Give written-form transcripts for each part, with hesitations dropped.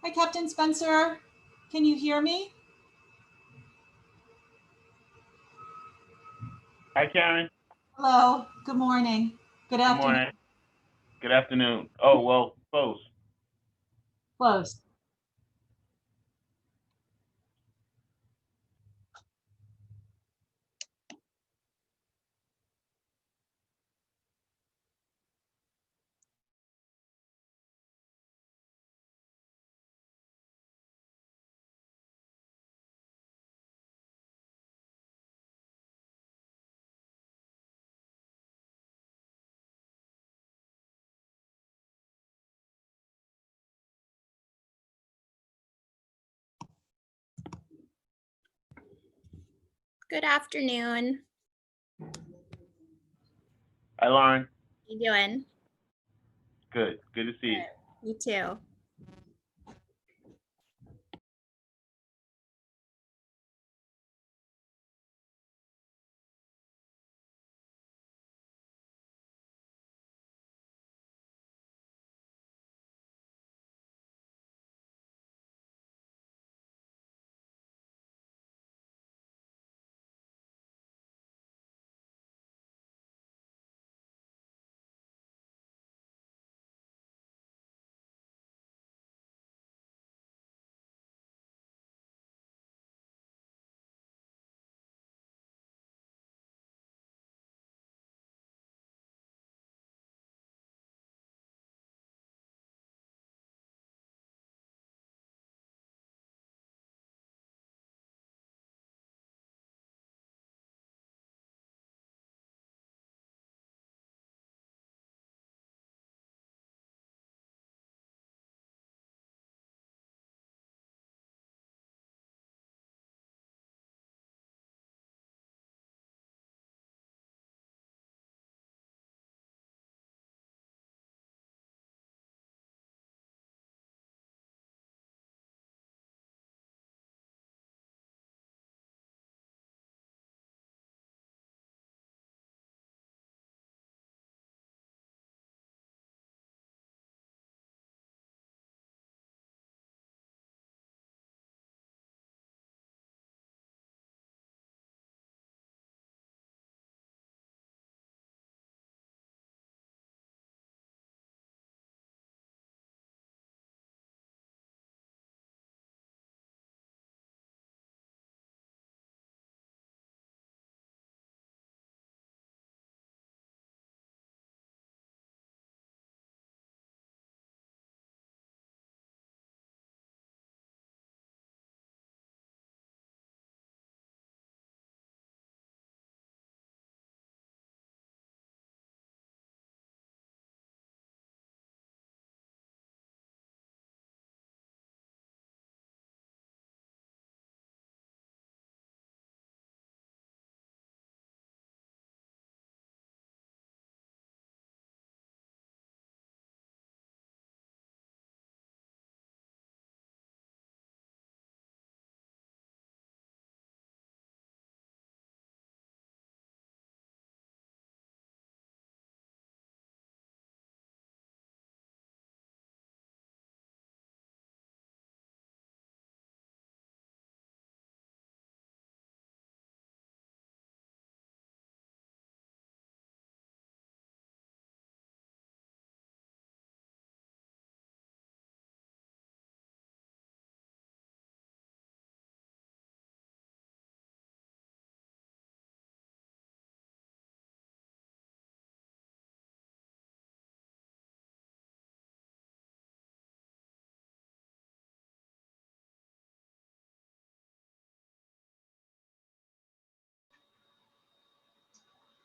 Hi, Captain Spencer. Can you hear me? Hi, Karen. Hello. Good morning. Good Good afternoon. morning. Good afternoon. Oh, well, close. Close. Good afternoon. Hi, Lauren. How you doing? Good. Good to see you. You too.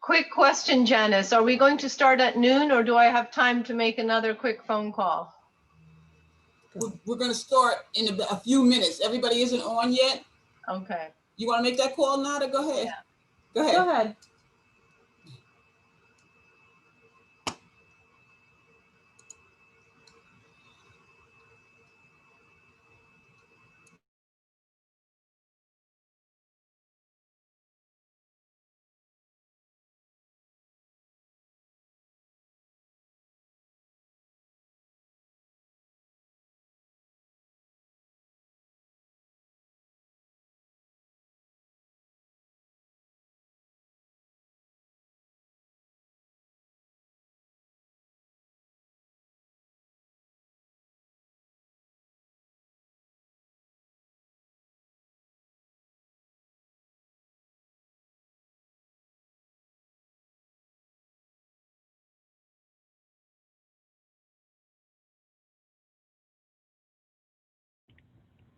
Quick question, Janice. Are we going to start at noon or do I have time to make another quick phone call? We're going to start in a few minutes. Everybody isn't on yet. Okay. You want to make that call, Nada? Go ahead. Yeah. Go ahead. Go ahead.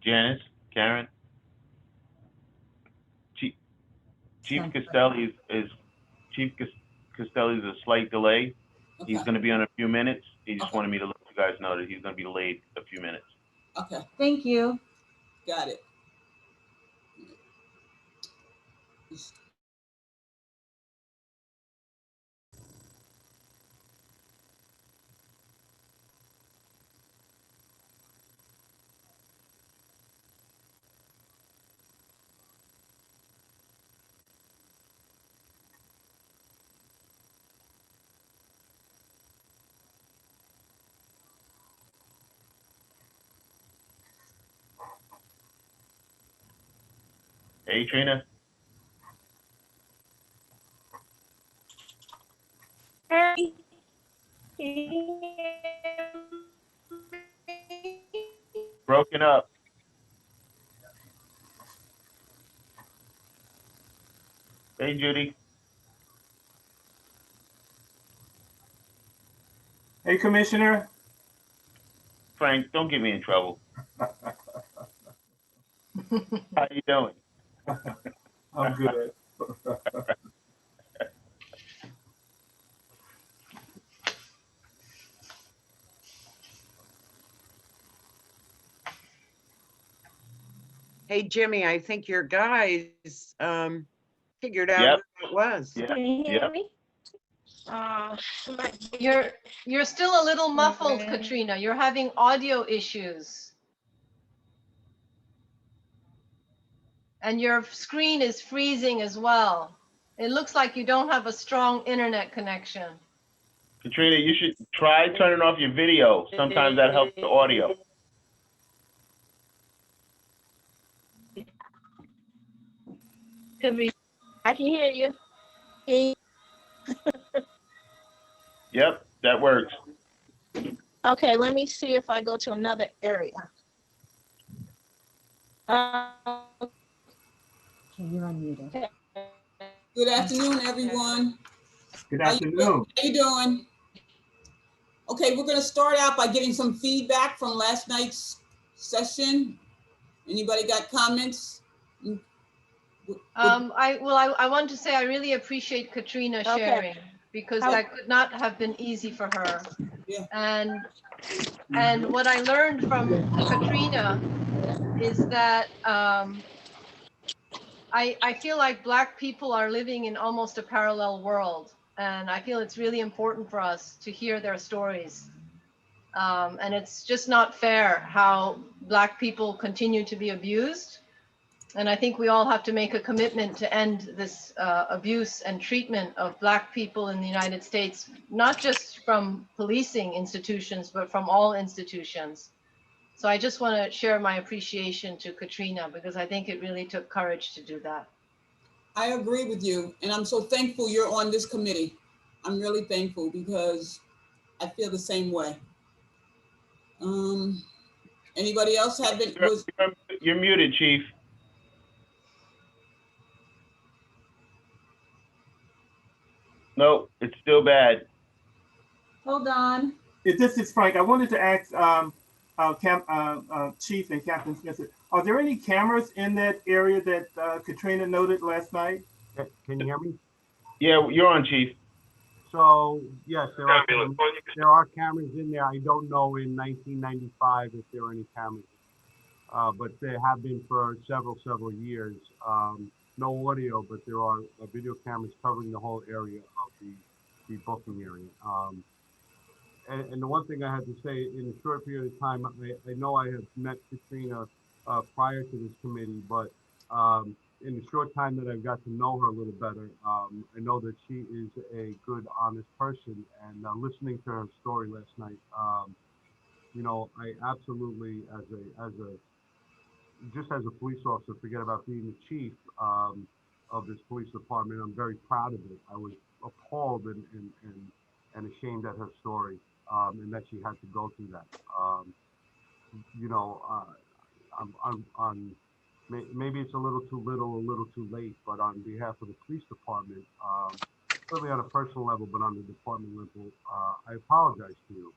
Janice, Karen. Chief Costelli Costelli's a slight delay. He's Okay, going to be on a few minutes. He just Okay. wanted me to let you guys know that he's going to be delayed a few minutes. okay, Thank you. got it. Hey, Trina. Hey. Broken up. Hey, Judy. Hey, Commissioner. Frank, don't get me in trouble. How you doing? I'm good. Hey, Jimmy, I think your guys figured out Yep. who it was. Yeah. Can you hear Yep. me? You're still a little muffled, Okay. Katrina. You're having audio issues. And your screen is freezing as well. It looks like you don't have a strong internet connection. Katrina, you should try turning off your video. Sometimes that helps the audio. Could be. I can hear you. Yep, that works. Okay, let me see if I go to another area. Okay. You're unmuted. Good afternoon, everyone. Good How afternoon. you doing? Okay, we're gonna start out by getting some feedback from last night's session. Anybody got comments? I want to say I really appreciate Katrina Okay. sharing because How- that could not have been easy for her. Yeah. And what I learned from Katrina is that I feel like Black people are living in almost a parallel world, and I feel it's really important for us to hear their stories. And it's just not fair how Black people continue to be abused. And I think we all have to make a commitment to end this abuse and treatment of Black people in the United States, not just from policing institutions, but from all institutions. So I just want to share my appreciation to Katrina because I think it really took courage to do that. I agree with you, and I'm so thankful you're on this committee. I'm really thankful because I feel the same way. Anybody else have been, You're muted, Chief. Nope, it's still bad. Hold on. This is Frank. I wanted to ask Chief and Captain Spencer, are there any cameras in that area that Katrina noted last night? Can you hear me? Yeah, you're on, Chief. So, yes, there are cameras in there. I don't know in 1995 if there are any cameras. But there have been for several years. No audio, but there are video cameras covering the whole area of the booking area. And the one thing I had to say, in a short period of time, I know I have met Katrina prior to this committee, but in the short time that I've got to know her a little better, I know that she is a good, honest person. And listening to her story last night, you know, I absolutely, just as a police officer, forget about being the chief of this police department. I'm very proud of it. I was appalled and ashamed at her story, and that she had to go through that. You know, maybe it's a little too little, a little too late, but on behalf of the police department, certainly on a personal level, but on the department level, I apologize to you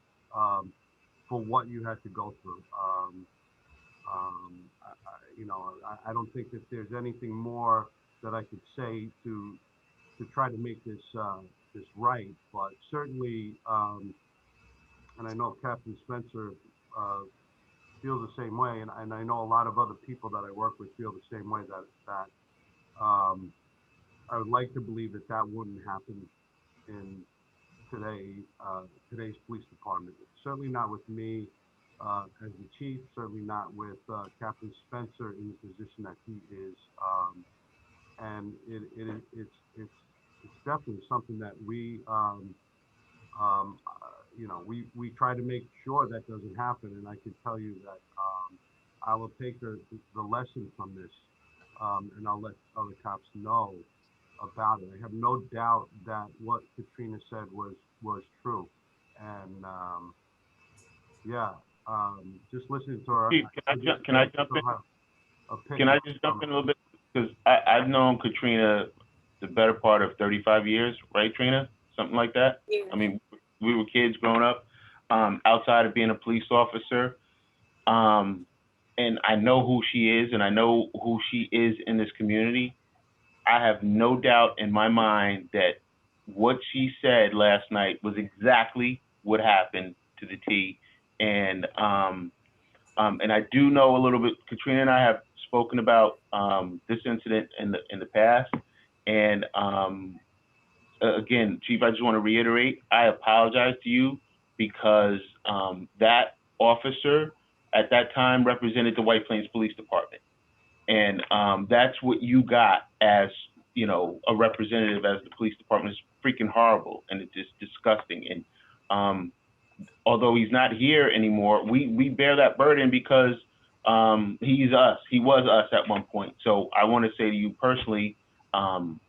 for what you had to go through. I don't think that there's anything more that I could say to try to make this right, but certainly, and I know Captain Spencer feels the same way, and I know a lot of other people that I work with feel the same way, that I would like to believe that wouldn't happen in today's police department. Certainly not with me as the chief, certainly not with Captain Spencer in the position that he is. And it's definitely something that we try to make sure that doesn't happen. And I can tell you that I will take the lesson from this, and I'll let other cops know about it. I have no doubt that what Katrina said was true. And just listening to her. Chief, can I jump in? Can I just jump in a little bit? Because I've known Katrina the better part of 35 years, right, Trina? Something like that? Yeah. I mean, we were kids growing up, outside of being a police officer. And I know who she is, and I know who she is in this community. I have no doubt in my mind that what she said last night was exactly what happened to the T. And I do know a little bit. Katrina and I have spoken about this incident in the past. And again, Chief, I just want to reiterate, I apologize to you because that officer at that time represented the White Plains Police Department. And that's what you got as, a representative as the police department. Is freaking horrible, and it's just disgusting. And although he's not here anymore, we bear that burden because he's us. He was us at one point. So I want to say to you personally, I'm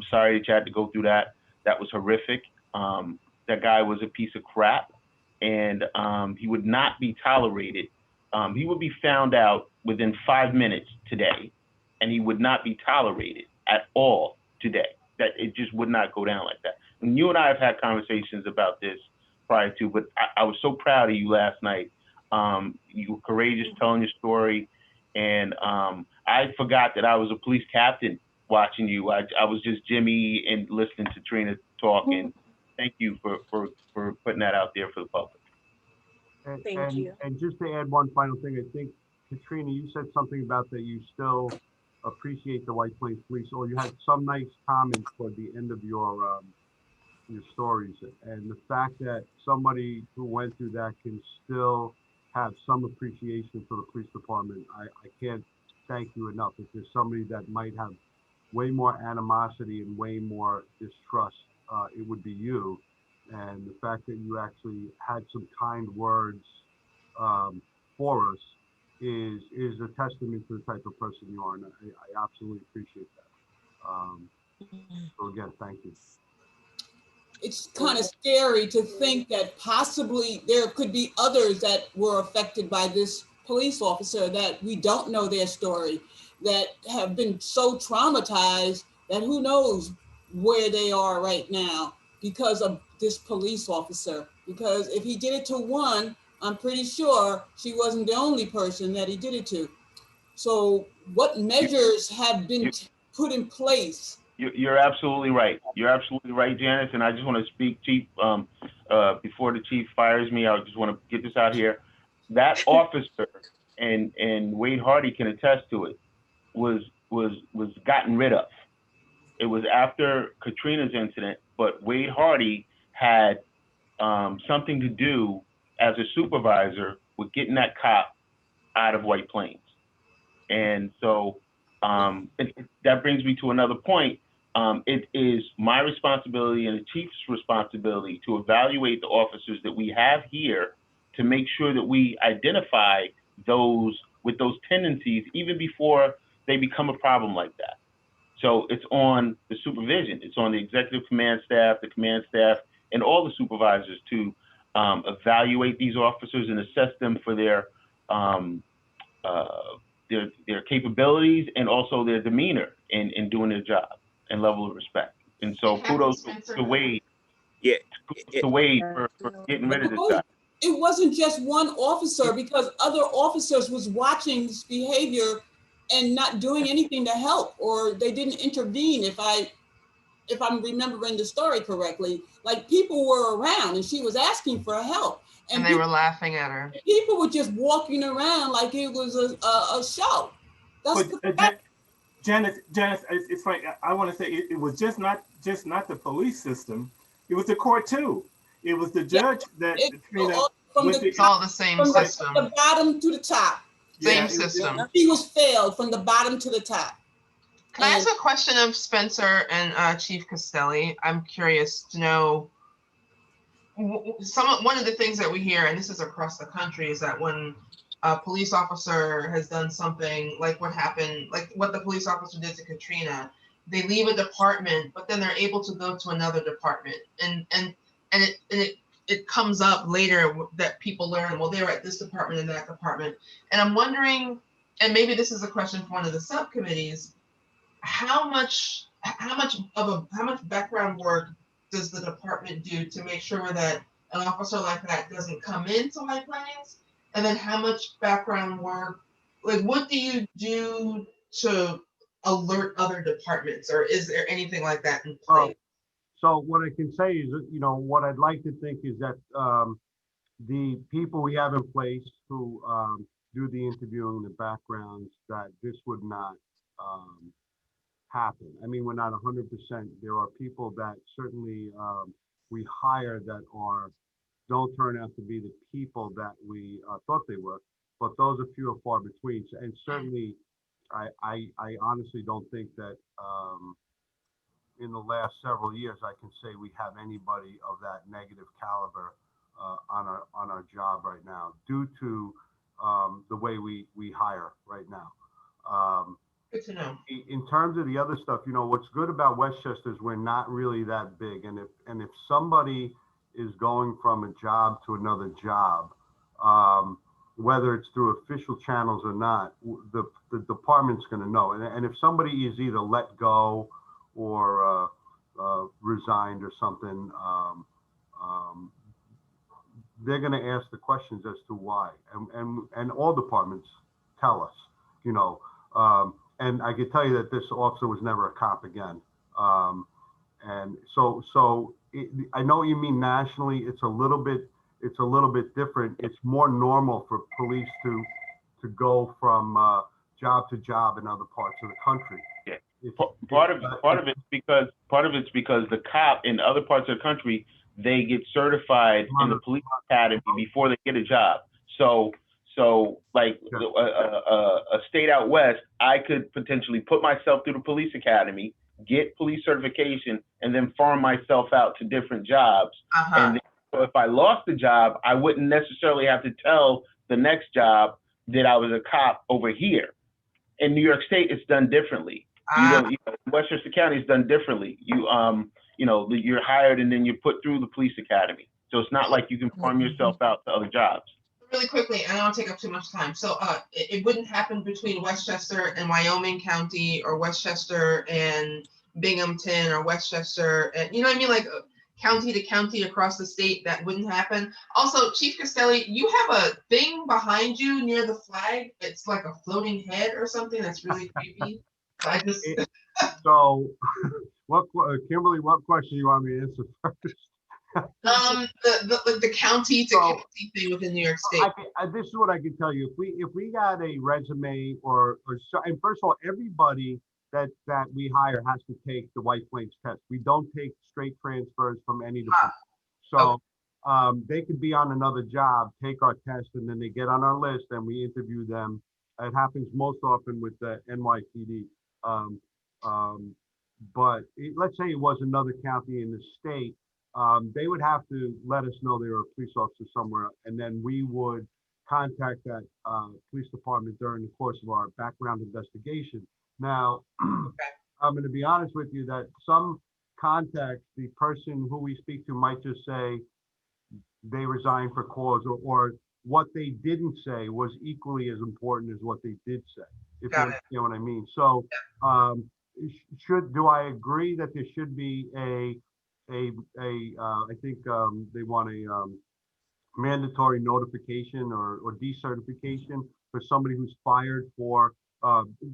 sorry that you had to go through that. That was horrific. That guy was a piece of crap, and he would not be tolerated. He would be found out within 5 minutes today, and he would not be tolerated at all today. That it just would not go down like that. And you and I have had conversations about this prior to, but I was so proud of you last night. You were courageous telling your story, and I forgot that I was a police captain watching you. I was just Jimmy and listening to Trina talk, and thank you for putting that out there for the public. Thank you. And just to add one final thing, I think, Katrina, you said something about that you still appreciate the White Plains Police, or you had some nice comments toward the end of your stories. And the fact that somebody who went through that can still have some appreciation for the police department, I can't thank you enough. If there's somebody that might have way more animosity and way more distrust, it would be you. And the fact that you actually had some kind words for us is a testament to the type of person you are, and I absolutely appreciate that. So again, thank you. It's kind of scary to think that possibly there could be others that were affected by this police officer that we don't know their story, that have been so traumatized that who knows where they are right now because of this police officer. Because if he did it to one, I'm pretty sure she wasn't the only person that he did it to. So what measures have been put in place? You're absolutely right. You're absolutely right, Janice. And I just want to speak, Chief, before the chief fires me, I just want to get this out here. That officer, and Wade Hardy can attest to it, was gotten rid of. It was after Katrina's incident, but Wade Hardy had something to do as a supervisor with getting that cop out of White Plains. And so that brings me to another point. It is my responsibility and the chief's responsibility to evaluate the officers that we have here to make sure that we identify those with those tendencies even before they become a problem like that. So it's on the supervision, it's on the executive command staff, the command staff, and all the supervisors to evaluate these officers and assess them for their capabilities and also their demeanor in doing their job and level of respect. And so kudos to Wade. Yeah. To Wade for getting rid of this guy. it wasn't just one officer, because other officers was watching this behavior and not doing anything to help, or they didn't intervene. If I'm remembering the story correctly, like people were around and she was asking for help. And they were laughing at her. People were just walking around like it was a show. That's Janice, it's funny. I want to say it was just not the police system. It was the court too. It was the judge it's all the same system. From the bottom to the top. Same system. He was failed from the bottom to the top. Can I ask a question of Spencer and Chief Castelli? I'm curious to know. One of the things that we hear, and this is across the country, is that when a police officer has done something like what happened, like what the police officer did to Katrina, they leave a department, but then they're able to go to another department, and it comes up later that people learn, well, they were at this department and that department, and I'm wondering, and maybe this is a question for one of the subcommittees, how much background work does the department do to make sure that an officer like that doesn't come into White Plains? And then how much background work, like what do you do to alert other departments, or is there anything like that in place? So what I can say is, what I'd like to think is that the people we have in place who do the interviewing, the backgrounds, that this would not happen. I mean, we're not 100%. There are people that certainly we hire that don't turn out to be the people that we thought they were, but those are few and far between. And certainly, I honestly don't think that in the last several years, I can say we have anybody of that negative caliber on our job right now, due to the way we hire right now. Good to know. In terms of the other stuff, what's good about Westchester is we're not really that big, and if somebody is going from a job to another job, whether it's through official channels or not, the department's going to know. And if somebody is either let go or resigned or something, they're going to ask the questions as to why. And all departments tell us, and I can tell you that this officer was never a cop again. And so I know what you mean nationally. It's a little bit different. It's more normal for police to go from job to job in other parts of the country. Yeah. Part of it's because the cop in other parts of the country, they get certified in the police academy before they get a job. So like a state out west, I could potentially put myself through the police academy, get police certification, and then farm myself out to different jobs. And so if I lost the job, I wouldn't necessarily have to tell the next job that I was a cop over here. In New York State, it's done differently. Westchester County is done differently. You're hired and then you're put through the police academy. So it's not like you can farm yourself out to other jobs. Really quickly, I don't want to take up too much time. So it wouldn't happen between Westchester and Wyoming County, or Westchester and Binghamton, or Westchester and, you know what I mean? Like county to county across the state, that wouldn't happen. Also, Chief Castelli, you have a thing behind you near the flag. It's like a floating head or something that's really creepy. So, Kimberly, what question do you want me to answer first? The county to county thing within New York State. This is what I can tell you. If we got a resume and first of all, everybody that we hire has to take the White Plains test. We don't take straight transfers from any department. So they could be on another job, take our test, and then they get on our list and we interview them. It happens most often with the NYPD. But let's say it was another county in the state. They would have to let us know they were a police officer somewhere, and then we would contact that police department during the course of our background investigation. Now, I'm going to be honest with you that some contacts, the person who we speak to might just say they resigned for cause, or what they didn't say was equally as important as what they did say, if you understand what I mean. So do I agree that there should be I think they want mandatory notification or decertification for somebody who's fired for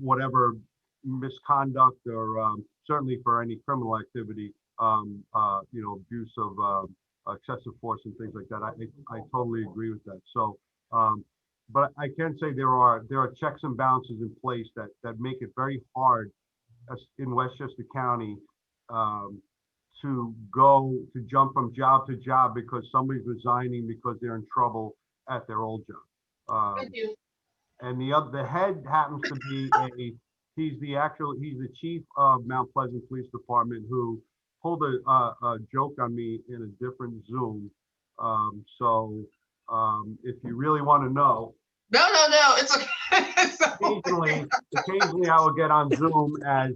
whatever misconduct or certainly for any criminal activity, abuse of excessive force and things like that. I totally agree with that. So, but I can say there are checks and balances in place that make it very hard in Westchester County to jump from job to job because somebody's resigning because they're in trouble at their old job. Thank you. And the head happens to be he's the chief of Mount Pleasant Police Department who pulled a joke on me in a different Zoom. So if you really want to know. No, it's okay. Occasionally I will get on Zoom as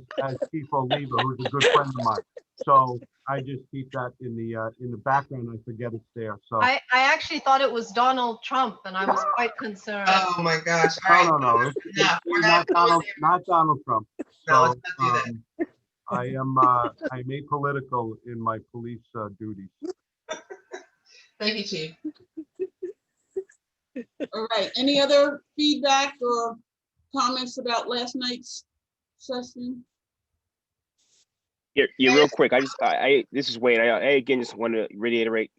Chief Oliva, who's a good friend of mine. So I just keep that in the background. I forget it's there. So I actually thought it was Donald Trump, and I was quite concerned. Oh my gosh! All right. No. It's not Donald Trump. No, So let's not do that. I'm apolitical in my police duties. Thank you, Chief. All right, any other feedback or comments about last night's session? Yeah, real quick. This is Wade. I again just want to reiterate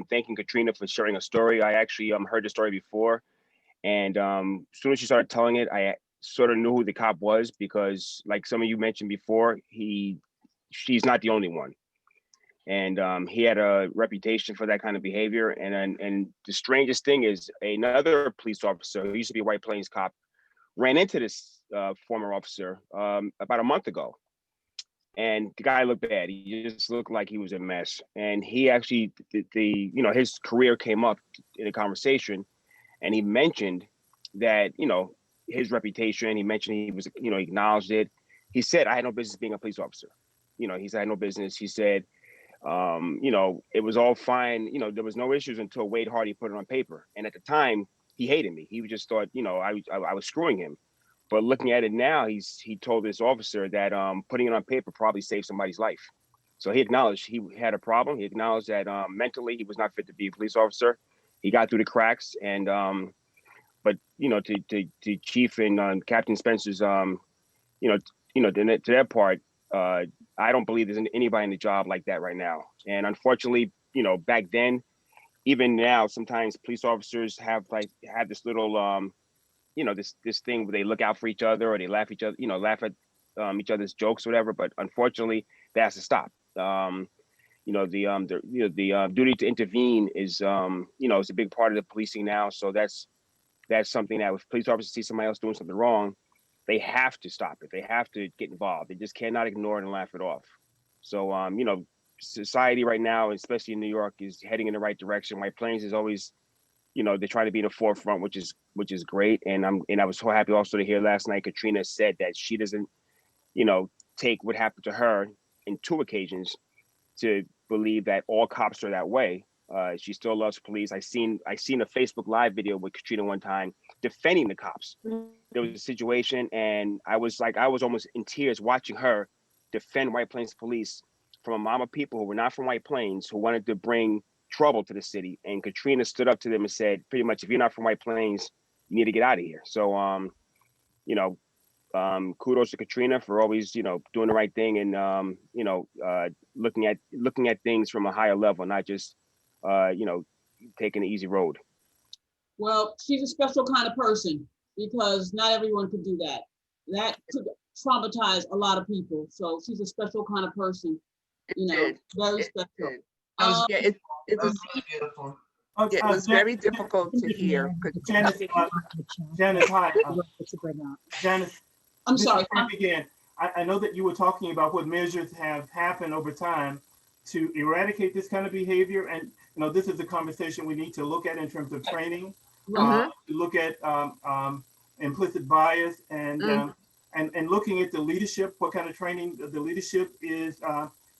thanking Katrina for sharing a story. I actually heard the story before, and as soon as she started telling it, I sort of knew who the cop was because, like some of you mentioned before, she's not the only one, and he had a reputation for that kind of behavior. And the strangest thing is, another police officer who used to be a White Plains cop ran into this former officer about a month ago. And the guy looked bad. He just looked like he was a mess. And he actually, his career came up in a conversation, and he mentioned that, his reputation. He mentioned he was, he acknowledged it. He said, "I had no business being a police officer." He said, "I had no business." He said, it was all fine. There was no issues until Wade Hardy put it on paper. And at the time, he hated me. He just thought, I was screwing him. But looking at it now, he told this officer that putting it on paper probably saved somebody's life. So he acknowledged he had a problem. He acknowledged that mentally he was not fit to be a police officer. He got through the cracks, and but to Chief and Captain Spencer's to that part, I don't believe there's anybody in the job like that right now. And unfortunately, back then, even now, sometimes police officers have this little this thing where they look out for each other or they laugh at each other's jokes or whatever. But unfortunately, that has to stop. The duty to intervene is is a big part of the policing now. So that's something that if police officers see somebody else doing something wrong, they have to stop it. They have to get involved. They just cannot ignore it and laugh it off. So society right now, especially in New York, is heading in the right direction. White Plains is always they're trying to be in the forefront, which is great. And I was so happy also to hear last night Katrina said that she doesn't, take what happened to her in 2 occasions to believe that all cops are that way. She still loves police. I seen a Facebook Live video with Katrina one time defending the cops. There was a situation, and I was almost in tears watching her defend White Plains police from a mob of people who were not from White Plains, who wanted to bring trouble to the city. And Katrina stood up to them and said, pretty much, if you're not from White Plains, you need to get out of here. So, kudos to Katrina for always, doing the right thing and, looking at things from a higher level, not just, taking the easy road. Well, she's a special kind of person because not everyone could do that. That could traumatize a lot of people. So she's a special kind of person, very special. It was beautiful. It was very difficult to hear. Janice, hi. Janice, I'm sorry. Again, I know that you were talking about what measures have happened over time to eradicate this kind of behavior, and this is a conversation we need to look at in terms of training. To look at implicit bias and looking at the leadership, what kind of training the leadership is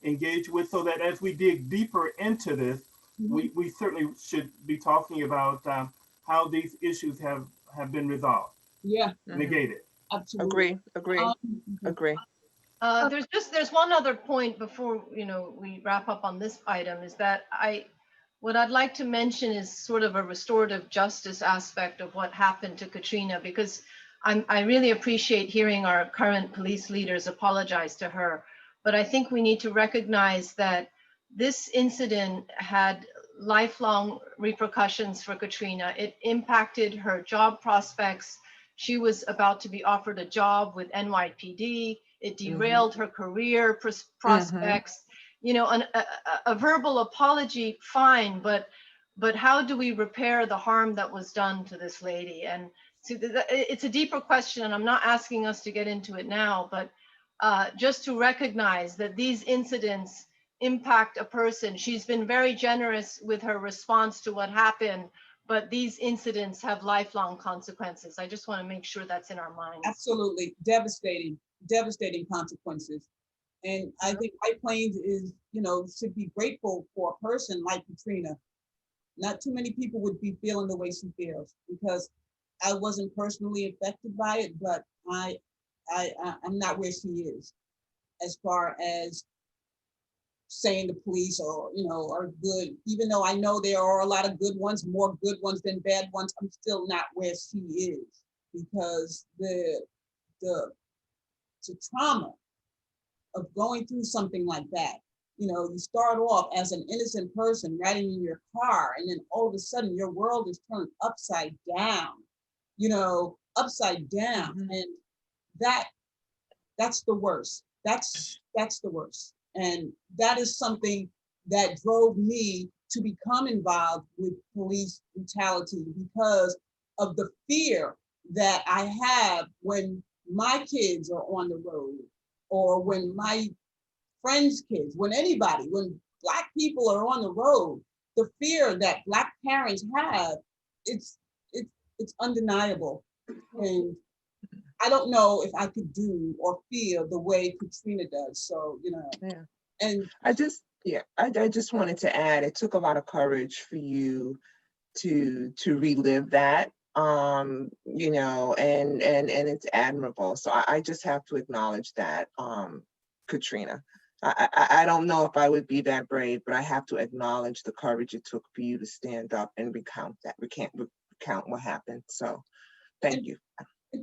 engaged with, so that as we dig deeper into this, we certainly should be talking about how these issues have been resolved. Yeah. Negated. Absolutely. Agree. There's one other point before we wrap up on this item, is that What I'd like to mention is sort of a restorative justice aspect of what happened to Katrina, because I really appreciate hearing our current police leaders apologize to her. But I think we need to recognize that this incident had lifelong repercussions for Katrina. It impacted her job prospects. She was about to be offered a job with NYPD. It derailed her career prospects. You know, a verbal apology, fine, but how do we repair the harm that was done to this lady? And so it's a deeper question, and I'm not asking us to get into it now, but just to recognize that these incidents impact a person. She's been very generous with her response to what happened, but these incidents have lifelong consequences. I just want to make sure that's in our minds. Absolutely, devastating consequences. And I think White Plains is, you know, should be grateful for a person like Katrina. Not too many people would be feeling the way she feels, because I wasn't personally affected by it, but I'm not where she is as far as saying the police or, you know, are good. Even though I know there are a lot of good ones, more good ones than bad ones, I'm still not where she is, because the trauma of going through something like that. You know, you start off as an innocent person riding in your car, and then all of a sudden your world is turned upside down, you know, upside down. And that's the worst. That's the worst. And that is something that drove me to become involved with police brutality, because of the fear that I have when my kids are on the road, or when my friends' kids, when Black people are on the road, the fear that Black parents have, it's undeniable. And I don't know if I could do or feel the way Katrina does. So, you know, and I just wanted to add, it took a lot of courage for you to relive that, you know, and it's admirable. So I just have to acknowledge that, Katrina. I don't know if I would be that brave, but I have to acknowledge the courage it took for you to stand up and recount what happened. So thank you.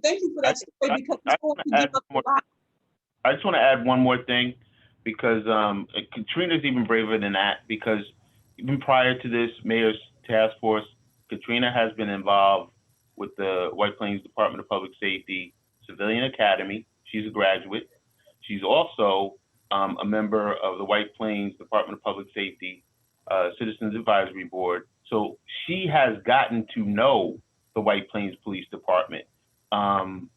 Thank you for that story, because it's going to give us a lot. I just want to add one more thing, because Katrina's even braver than that, because even prior to this mayor's task force, Katrina has been involved with the White Plains Department of Public Safety Civilian Academy. She's a graduate. She's also a member of the White Plains Department of Public Safety Citizens Advisory Board. So she has gotten to know the White Plains Police Department. And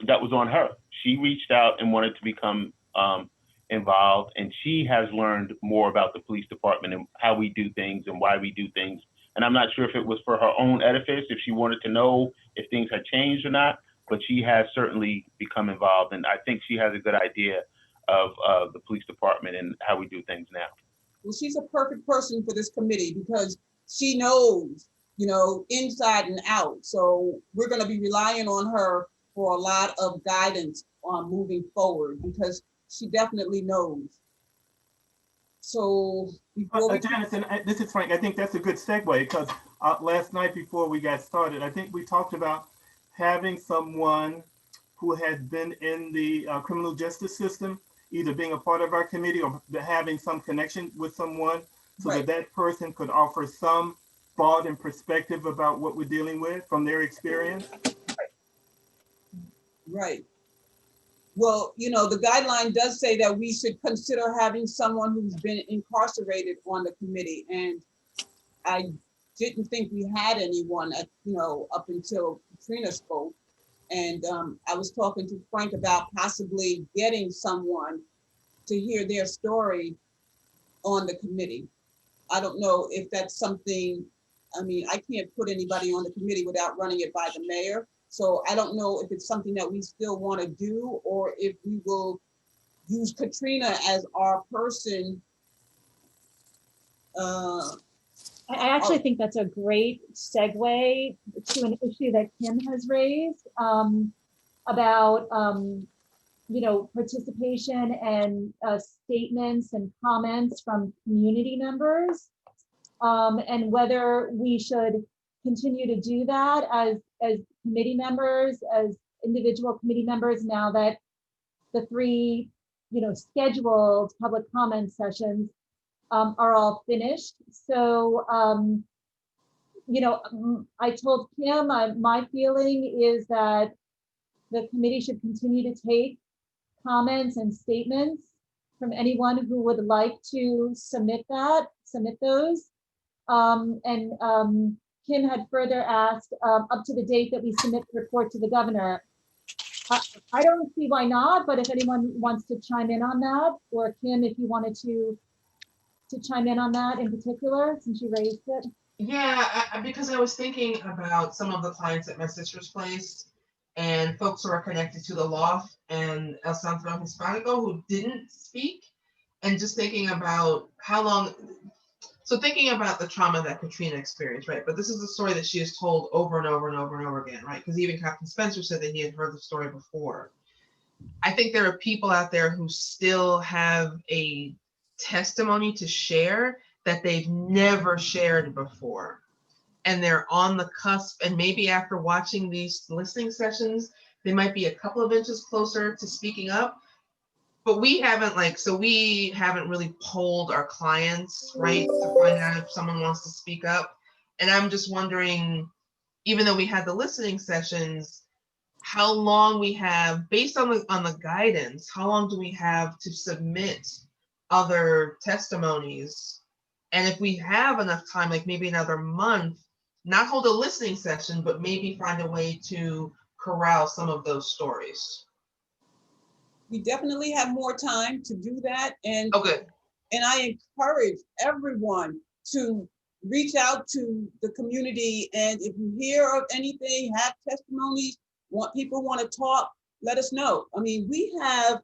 that was on her. She reached out and wanted to become involved, and she has learned more about the police department and how we do things and why we do things. And I'm not sure if it was for her own edifice, if she wanted to know if things had changed or not, but she has certainly become involved. And I think she has a good idea of the police department and how we do things now. Well, she's a perfect person for this committee, because she knows, you know, inside and out. So we're going to be relying on her for a lot of guidance on moving forward, because she definitely knows. So Janice, and this is Frank. I think that's a good segue, because last night before we got started, I think we talked about having someone who has been in the criminal justice system, either being a part of our committee or having some connection with someone, so that person could offer some thought and perspective about what we're dealing with from their experience. Right. Well, you know, the guideline does say that we should consider having someone who's been incarcerated on the committee. And I didn't think we had anyone, you know, up until Katrina spoke. And I was talking to Frank about possibly getting someone to hear their story on the committee. I don't know if that's something, I mean, I can't put anybody on the committee without running it by the mayor. So I don't know if it's something that we still want to do, or if we will use Katrina as our person. I actually think that's a great segue to an issue that Kim has raised about you know, participation and statements and comments from community members. and whether we should continue to do that as committee members, as individual committee members, now that the three, scheduled public comment sessions are all finished. So, I told Kim, my feeling is that the committee should continue to take comments and statements from anyone who would like to submit those. Kim had further asked up to the date that we submit the report to the governor. I don't see why not, but if anyone wants to chime in on that, or Kim, if you wanted to chime in on that in particular, since you raised it. Yeah, because I was thinking about some of the clients at my sister's place and folks who are connected to the loft and El Centro Hispanico who didn't speak, and just thinking about how long. So thinking about the trauma that Katrina experienced, right? But this is the story that she has told over and over and over and over again, right? Because even Captain Spencer said that he had heard the story before. I think there are people out there who still have a testimony to share that they've never shared before. And they're on the cusp, and maybe after watching these listening sessions, they might be a couple of inches closer to speaking up. But we haven't really polled our clients, right, to find out if someone wants to speak up. And I'm just wondering, even though we had the listening sessions, how long we have, based on the guidance, how long do we have to submit other testimonies? And if we have enough time, like maybe another month, not hold a listening session, but maybe find a way to corral some of those stories. We definitely have more time to do that. And oh, good. And I encourage everyone to reach out to the community. And if you hear of anything, have testimonies, people want to talk, let us know. I mean, we have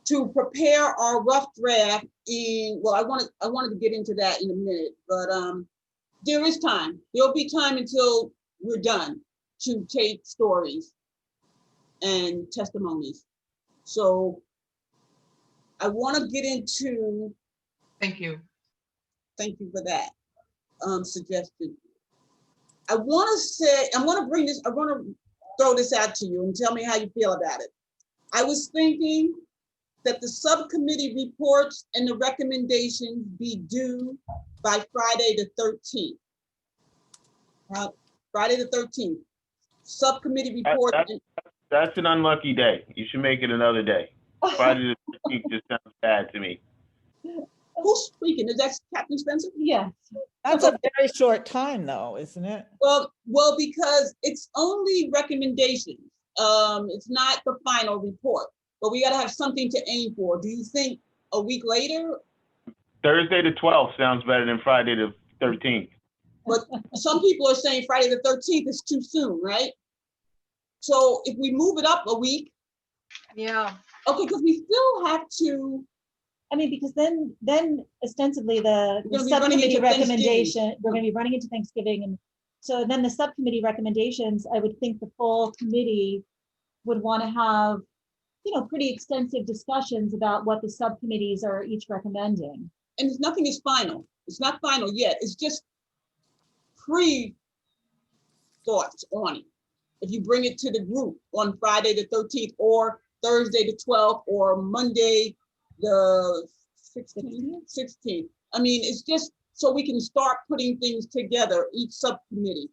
to prepare our rough draft I wanted to get into that in a minute, but there is time. There'll be time until we're done to take stories and testimonies. So I want to get into. Thank you. Thank you for that suggestion. I want to throw this out to you and tell me how you feel about it. I was thinking that the subcommittee reports and the recommendations be due by Friday the 13th. Friday the 13th. Subcommittee report. That's an unlucky day. You should make it another day. Friday the 13th just sounds bad to me. Who's speaking? Is that Captain Spencer? Yes. That's a very short time though, isn't it? Well, because it's only recommendations. It's not the final report, but we got to have something to aim for. Do you think a week later? Thursday the 12th sounds better than Friday the 13th. But some people are saying Friday the 13th is too soon, right? So if we move it up a week. Yeah. Okay, because we still have to. I mean, because then ostensibly the subcommittee recommendation, we're going to be running into Thanksgiving. And so then the subcommittee recommendations, I would think the full committee would want to have, pretty extensive discussions about what the subcommittees are each recommending. And nothing is final. It's not final yet. It's just pre-thoughts on it. If you bring it to the group on Friday the 13th or Thursday the 12th or Monday the 16th. I mean, it's just so we can start putting things together, each subcommittee.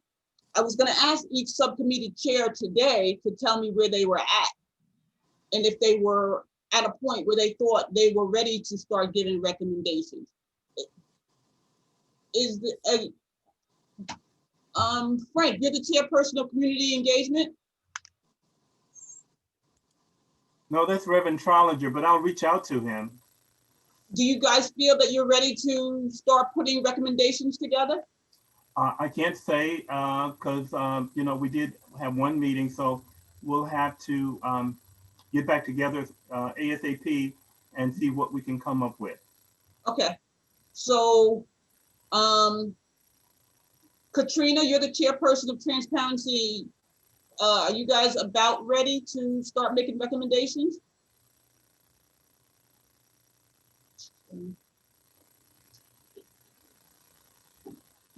I was going to ask each subcommittee chair today to tell me where they were at and if they were at a point where they thought they were ready to start giving recommendations. Frank, you're the chairperson of community engagement? No, that's Reverend Trollinger, but I'll reach out to him. Do you guys feel that you're ready to start putting recommendations together? I can't say because, we did have one meeting, so we'll have to get back together ASAP and see what we can come up with. Okay. So, Katrina, you're the chairperson of Transparency. Are you guys about ready to start making recommendations?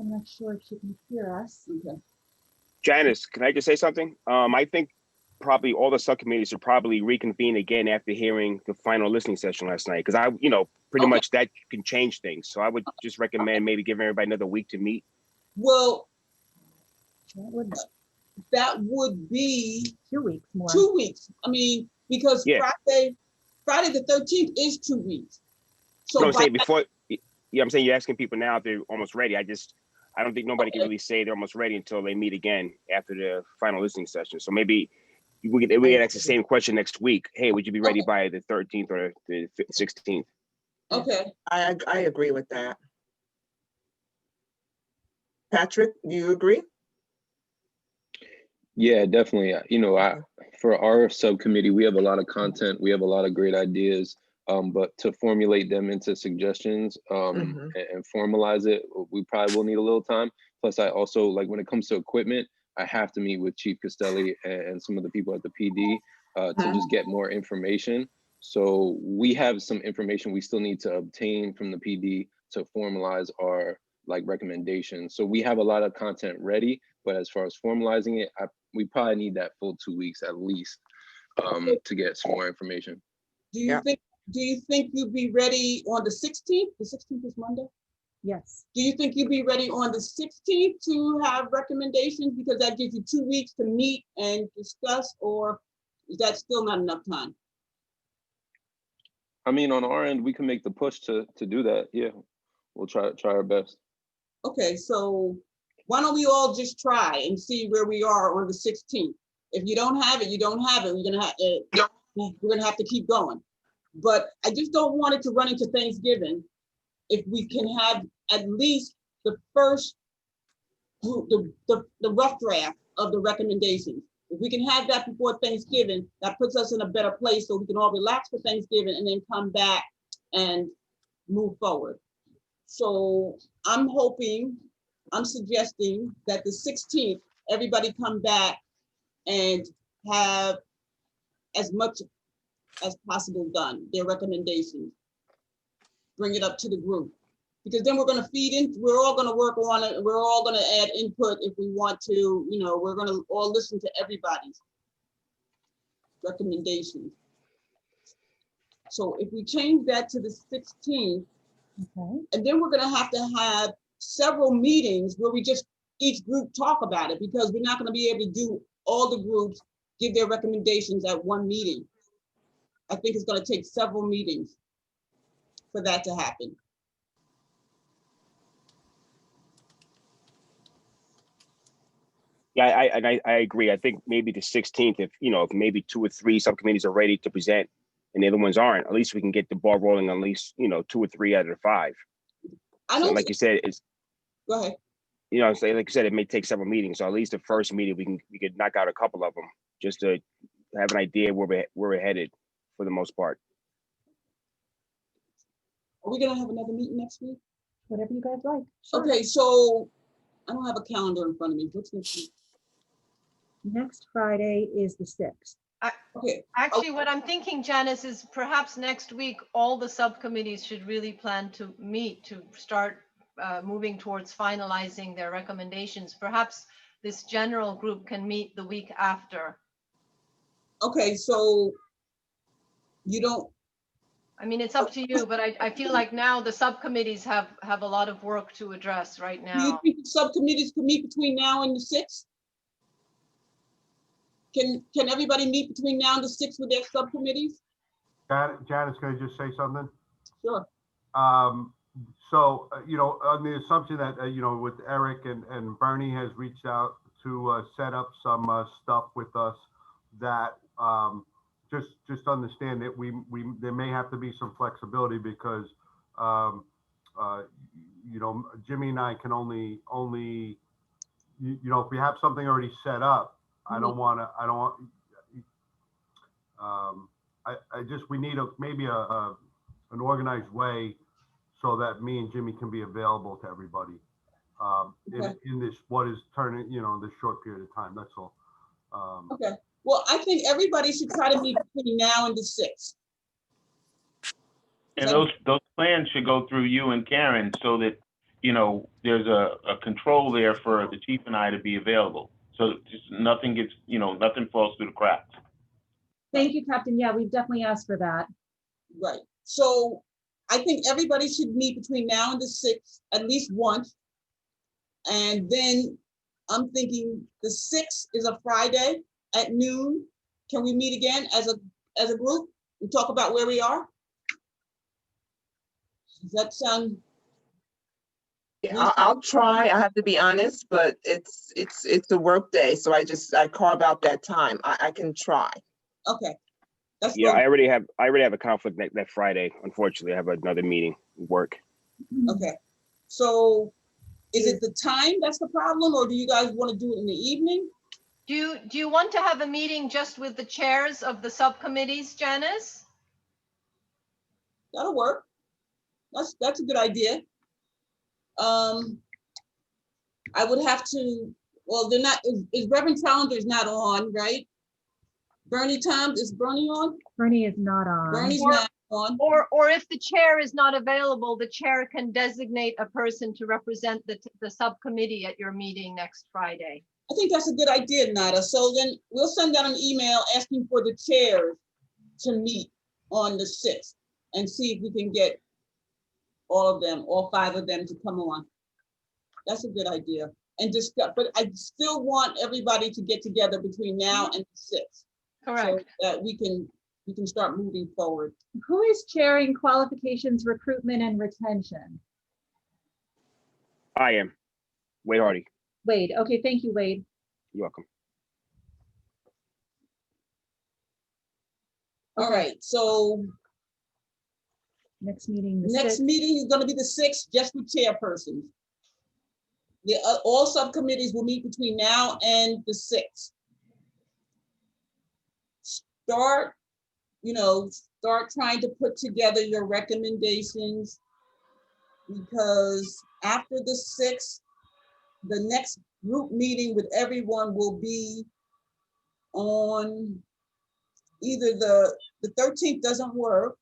I'm not sure if she can hear us. Okay. Janice, can I just say something? I think probably all the subcommittees should probably reconvene again after hearing the final listening session last night, because pretty Okay. much that can change things. So I would just recommend maybe giving everybody another week to meet. Well, That that would be 2 weeks more. 2 weeks. I mean, because Yeah. Friday the 13th is 2 weeks. So No, I'm by saying that- before, yeah, I'm saying you're asking people now if they're almost ready. I don't think nobody can really say they're almost ready until they meet again after the final listening session. So maybe we can ask the same question next week. Hey, would you be ready by the 13th or the 16th? Okay. I agree with that. Patrick, do you agree? Yeah, definitely. For our subcommittee, we have a lot of content. We have a lot of great ideas, but to formulate them into suggestions and formalize it, we probably will need a little time. Plus, I also, like, when it comes to equipment, I have to meet with Chief Castelli and some of the people at the PD to just get more information. So we have some information we still need to obtain from the PD to formalize our recommendations. So we have a lot of content ready, but as far as formalizing it, we probably need that full 2 weeks at least to get some more information. Do you think you'd be ready on the 16th? The 16th is Monday. Yes. Do you think you'd be ready on the 16th to have recommendations, because that gives you 2 weeks to meet and discuss, or is that still not enough time? I mean, on our end, we can make the push to do that. Yeah, we'll try our best. Okay, so why don't we all just try and see where we are on the 16th? If you don't have it, you don't have it. We're gonna have to keep going. But I just don't want it to run into Thanksgiving. If we can have at least the first group, the rough draft of the recommendations. If we can have that before Thanksgiving, that puts us in a better place so we can all relax for Thanksgiving and then come back and move forward. So I'm suggesting that the 16th, everybody come back and have as much as possible done, their recommendations. Bring it up to the group. Because then we're gonna feed in, we're all gonna work on it, we're all gonna add input if we want to, we're gonna all listen to everybody's recommendations. So if we change that to the 16th, and then we're gonna have several meetings where we just, each group talk about it, because we're not gonna be able to do all the groups give their recommendations at one meeting. I think it's gonna take several meetings for that to happen. Yeah, I agree. I think maybe the 16th, if maybe 2 or 3 subcommittees are ready to present and the other ones aren't, at least we can get the ball rolling on at least 2 or 3 out of the 5. Like you said, it's, go ahead. Like you said, it may take several meetings. So at least the first meeting we could knock out a couple of them just to have an idea where we're headed for the most part. Are we gonna have another meeting next week? Whatever you guys like. Sure. Okay, so I don't have a calendar in front of me. What's next week? Next Friday is the 6th. Okay. Actually, what I'm thinking, Janice, is perhaps next week, all the subcommittees should really plan to meet to start moving towards finalizing their recommendations. Perhaps this general group can meet the week after. Okay, so you don't. I mean, it's up to you, but I feel like now the subcommittees have a lot of work to address right now. Do you think the subcommittees can meet between now and the 6th? Can everybody meet between now and the 6th with their subcommittees? Janice, can I just say something? Sure. So, on the assumption that, with Eric and Bernie has reached out to set up some stuff with us, that just understand that there may have to be some flexibility, because Jimmy and I can only if we have something already set up, I just, we need maybe an organized way so that me and Jimmy can be available to everybody in this, what is turning, this short period of time, that's all. Okay, well, I think everybody should try to meet between now and the 6th. And those plans should go through you and Karen, so that you know, there's a control there for the chief and I to be available. So just nothing gets, you know, nothing falls through the cracks. Thank you, Captain. Yeah, we've definitely asked for that. Right. So I think everybody should meet between now and the 6th at least once. And then I'm thinking the 6th is a Friday at noon. Can we meet again as a group and talk about where we are? Does that sound? Yeah, I'll try. I have to be honest, but it's a work day, so I carve out that time. I can try. Okay. That's Yeah, good. I already have a conflict that Friday. Unfortunately, I have another meeting, work. Okay. So is it the time that's the problem, or do you guys want to do it in the evening? Do you want to have a meeting just with the chairs of the subcommittees, Janice? That'll work. That's a good idea. I would have to, well, they're not, is Reverend Challenger's not on, right? Bernie Toms, is Bernie on? Bernie is not on. Bernie's not on. Or if the chair is not available, the chair can designate a person to represent the subcommittee at your meeting next Friday. I think that's a good idea, Nada. So then we'll send out an email asking for the chairs to meet on the 6th and see if we can get all of them, all 5 of them to come on. That's a good idea. And discuss, but I still want everybody to get together between now and the 6th. Correct. So that we can start moving forward. Who is chairing qualifications, recruitment, and retention? I am. Wade Hardy. Wade. Okay, thank you, Wade. You're welcome. All right, so next meeting. Next meeting is going to be the 6th, just with chairpersons. All subcommittees will meet between now and the 6th. Start trying to put together your recommendations, because after the 6th, the next group meeting with everyone will be on either the 13th doesn't work,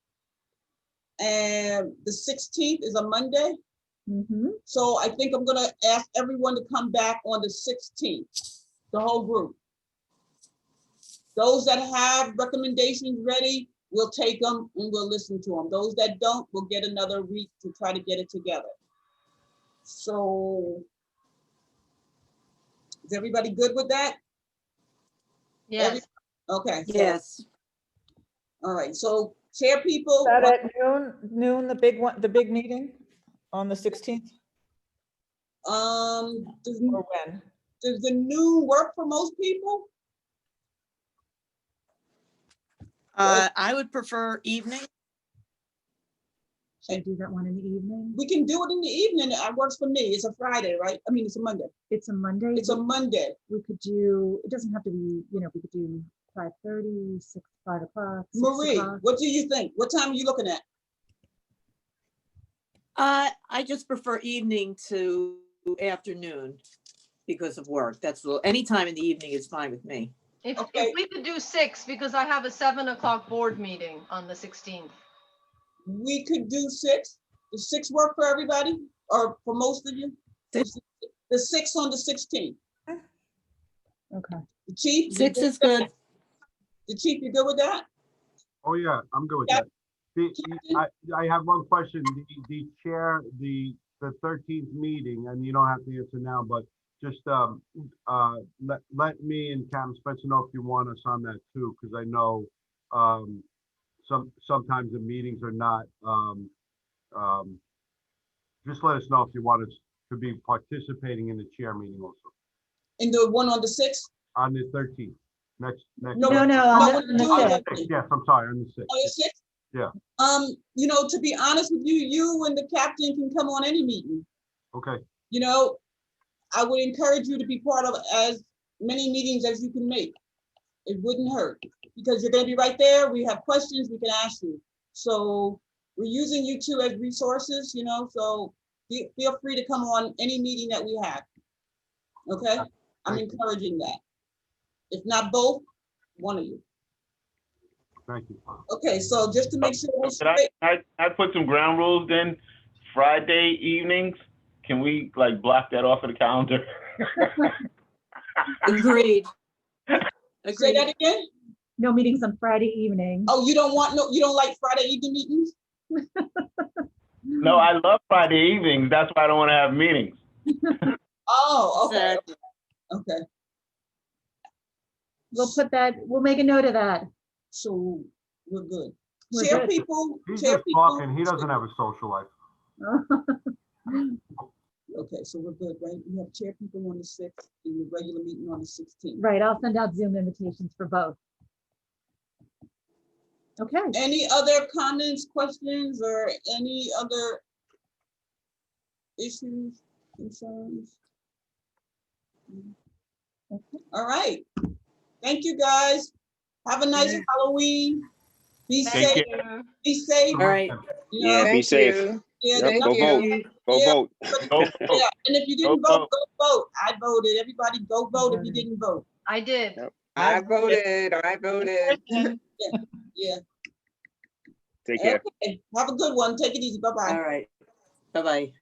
and the 16th is a Monday. So I think I'm gonna ask everyone to come back on the 16th, the whole group. Those that have recommendations ready, we'll take them and we'll listen to them. Those that don't, we'll get another week to try to get it together. So is everybody good with that? Yes. Okay. So, Yes. all right, so chair people. Is that at noon, the big one, the big meeting on the 16th? Or when? Does the noon work for most people? I would prefer evening. Should I do that one in the evening? We can do it in the evening. It works for me. It's a Friday, right? I mean, it's a Monday. It's a Monday. It's a Monday. We could do, it doesn't have to be, we could do 5:30, 5 o'clock. 6 Marie, o'clock. what do you think? What time are you looking at? I just prefer evening to afternoon because of work. That's any time in the evening is fine with me. If we could do 6, because I have a 7 o'clock board meeting on the 16th. We could do 6. Does 6 work for everybody or for most of you? The 6 on the 16th. Okay. The chief? 6 is good. The chief, you good with that? Oh, yeah, I'm good with that. I have one question. The chair, the 13th meeting, and you don't have to answer now, but just let me and Captain Spencer know if you want us on that too, because I know sometimes the meetings are not. Just let us know if you want us to be participating in the chair meeting also. In the one on the 6th? On the 13th. Next. No, on the 6th. Yes, I'm sorry, on the 6th. On the 6th? Yeah. To be honest with you, you and the captain can come on any meeting. Okay. I would encourage you to be part of as many meetings as you can make. It wouldn't hurt, because you're going to be right there. We have questions we can ask you. So we're using you two as resources, so feel free to come on any meeting that we have. Okay? I'm encouraging that. If not both, one of you. Thank you. Okay, so just to make sure we're Can I put some ground rules then? Friday evenings, can we like block that off of the calendar? Agreed. Say Agreed. that again? No meetings on Friday evening. Oh, you don't like Friday evening meetings? No, I love Friday evenings. That's why I don't want to have meetings. Oh, okay. Exactly. Okay. We'll make a note of that. So we're good. We're Chair good. people, He's chair just people. talking. He doesn't have a social life. Okay, so we're good, right? We have chair people on the 6th and the regular meeting on the 16th. Right, I'll send out Zoom invitations for both. Okay. Any other comments, questions, or any other issues, concerns? Okay. All right. Thank you, guys. Have a nice Halloween. Be Thank safe. you. Be safe. All right. You know, Yeah, be safe. yeah, Yep, go vote. Go Yeah. vote. Go vote. Yeah, and if you didn't Go vote, go vote. I voted. Everybody go vote if you didn't vote. I did. I voted. Yeah. Take care. Okay. Have a good one. Take it easy. Bye-bye. All right. Bye-bye.